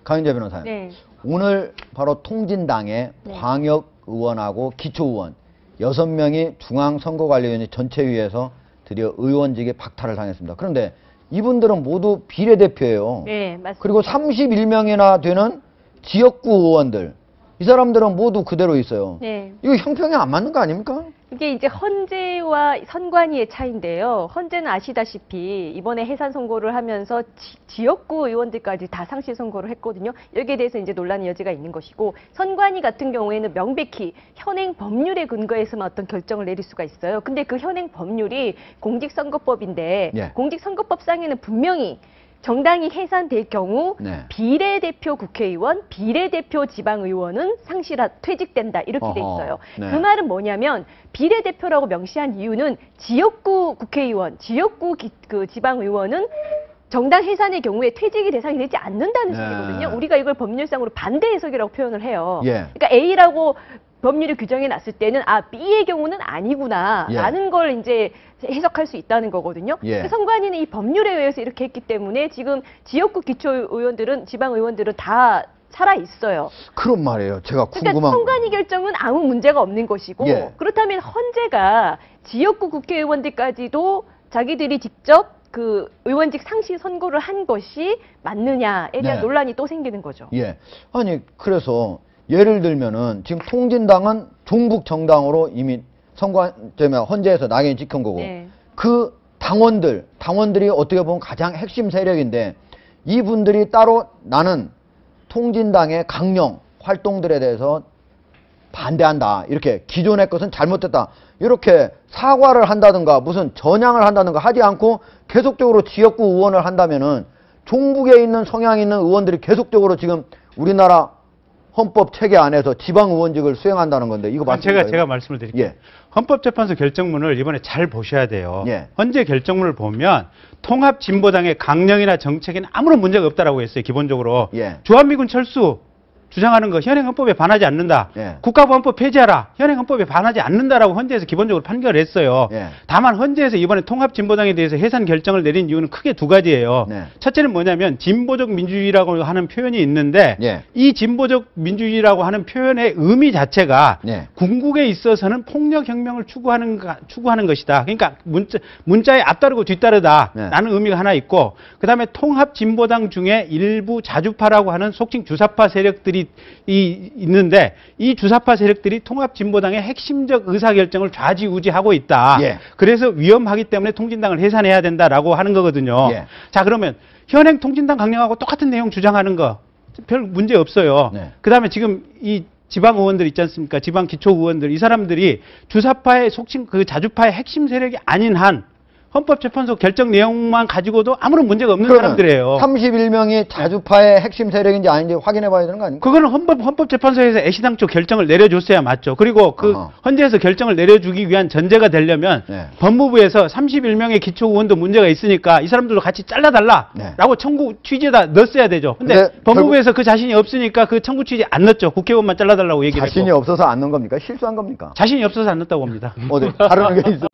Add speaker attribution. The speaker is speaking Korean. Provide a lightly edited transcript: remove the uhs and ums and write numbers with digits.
Speaker 1: 강윤재 변호사님.
Speaker 2: 네.
Speaker 1: 오늘 바로 통진당의
Speaker 2: 네.
Speaker 1: 광역의원하고 기초의원 6명이 중앙선거관리위원회 전체위에서 드디어 의원직에 박탈을 당했습니다. 그런데 이분들은 모두 비례대표예요.
Speaker 2: 네, 맞습니다.
Speaker 1: 그리고 31명이나 되는 지역구 의원들, 이 사람들은 모두 그대로 있어요.
Speaker 2: 네.
Speaker 1: 이거 형평이 안 맞는 거 아닙니까?
Speaker 2: 이게 이제 헌재와 선관위의 차이인데요. 헌재는 아시다시피 이번에 해산 선고를 하면서 지역구 의원들까지 다 상실 선고를 했거든요. 여기에 대해서 이제 논란의 여지가 있는 것이고, 선관위 같은 경우에는 명백히 현행 법률에 근거해서만 어떤 결정을 내릴 수가 있어요. 근데 그 현행 법률이 공직선거법인데,
Speaker 1: 예.
Speaker 2: 공직선거법상에는 분명히 정당이 해산될 경우
Speaker 1: 네.
Speaker 2: 비례대표 국회의원, 비례대표 지방의원은 퇴직된다 이렇게 돼 있어요.
Speaker 1: 네.
Speaker 2: 그 말은 뭐냐면 비례대표라고 명시한 이유는 지역구 국회의원, 지역구 그 지방의원은 정당 해산의 경우에 퇴직이 대상이 되지 않는다는
Speaker 1: 네.
Speaker 2: 식이거든요. 우리가 이걸 법률상으로 반대 해석이라고 표현을 해요.
Speaker 1: 예.
Speaker 2: 그러니까 A라고 법률이 규정해 놨을 때는 B의 경우는 아니구나
Speaker 1: 예.
Speaker 2: 라는 걸 이제 해석할 수 있다는 거거든요.
Speaker 1: 예.
Speaker 2: 선관위는 이 법률에 의해서 이렇게 했기 때문에 지금 지역구 기초의원들은, 지방의원들은 다 살아 있어요.
Speaker 1: 그런 말이에요. 제가 궁금한
Speaker 2: 그러니까 선관위 결정은 아무 문제가 없는 것이고,
Speaker 1: 예.
Speaker 2: 그렇다면 헌재가 지역구 국회의원들까지도 자기들이 직접 그 의원직 상실 선고를 한 것이 맞느냐에 대한
Speaker 1: 네.
Speaker 2: 논란이 또 생기는 거죠.
Speaker 1: 예. 아니, 그래서 예를 들면은 지금 통진당은 종북 정당으로 이미 헌재에서 낙인이 찍힌 거고,
Speaker 2: 네.
Speaker 1: 그 당원들이 어떻게 보면 가장 핵심 세력인데, 이분들이 따로 나는 통진당의 강령 활동들에 대해서 반대한다, 이렇게 기존의 것은 잘못됐다, 이렇게 사과를 한다든가 무슨 전향을 한다든가 하지 않고 계속적으로 지역구 의원을 한다면은 종북에 있는 성향 있는 의원들이 계속적으로 지금 우리나라 헌법 체계 안에서 지방 의원직을 수행한다는 건데, 이거 맞습니까?
Speaker 3: 제가 말씀을 드릴게요.
Speaker 1: 예.
Speaker 3: 헌법재판소 결정문을 이번에 잘 보셔야 돼요.
Speaker 1: 예.
Speaker 3: 헌재 결정문을 보면 통합진보당의 강령이나 정책에는 아무런 문제가 없다라고 했어요. 기본적으로.
Speaker 1: 예.
Speaker 3: 주한미군 철수 주장하는 거 현행 헌법에 반하지 않는다.
Speaker 1: 예.
Speaker 3: 국가보안법 폐지하라. 현행 헌법에 반하지 않는다라고 헌재에서 기본적으로 판결을 했어요.
Speaker 1: 예.
Speaker 3: 다만 헌재에서 이번에 통합진보당에 대해서 해산 결정을 내린 이유는 크게 두 가지예요.
Speaker 1: 네.
Speaker 3: 첫째는 뭐냐면 진보적 민주주의라고 하는 표현이 있는데,
Speaker 1: 예.
Speaker 3: 이 진보적 민주주의라고 하는 표현의 의미 자체가
Speaker 1: 예.
Speaker 3: 궁극에 있어서는 폭력혁명을 추구하는 것이다. 그러니까 문자에 앞따르고 뒤따르다라는
Speaker 1: 네.
Speaker 3: 의미가 하나 있고, 그 다음에 통합진보당 중에 일부 자주파라고 하는 속칭 주사파 세력들이 있는데, 이 주사파 세력들이 통합진보당의 핵심적 의사결정을 좌지우지하고 있다.
Speaker 1: 예.
Speaker 3: 그래서 위험하기 때문에 통진당을 해산해야 된다라고 하는 거거든요.
Speaker 1: 예.
Speaker 3: 자, 그러면 현행 통진당 강령하고 똑같은 내용 주장하는 거 별 문제 없어요.
Speaker 1: 네.
Speaker 3: 그 다음에 지금 이 지방 의원들 있지 않습니까? 지방 기초 의원들, 이 사람들이 주사파의 속칭 그 자주파의 핵심 세력이 아닌 한 헌법재판소 결정 내용만 가지고도 아무런 문제가 없는 사람들이에요.
Speaker 1: 31명이 자주파의 핵심 세력인지 아닌지 확인해 봐야 되는 거 아닙니까?
Speaker 3: 그거는 헌법재판소에서 애시당초 결정을 내려줬어야 맞죠. 그리고 그 헌재에서 결정을 내려주기 위한 전제가 되려면
Speaker 1: 네.
Speaker 3: 법무부에서 31명의 기초 의원도 문제가 있으니까 이 사람들도 같이 잘라달라라고 청구 취지에다 넣었어야 되죠. 근데 법무부에서 그 자신이 없으니까 그 청구 취지 안 넣었죠. 국회의원만 잘라달라고 얘기를 했고.
Speaker 1: 자신이 없어서 안 넣은 겁니까? 실수한 겁니까?
Speaker 3: 자신이 없어서 안 넣었다고 봅니다.
Speaker 1: 어디 다른 게 있어?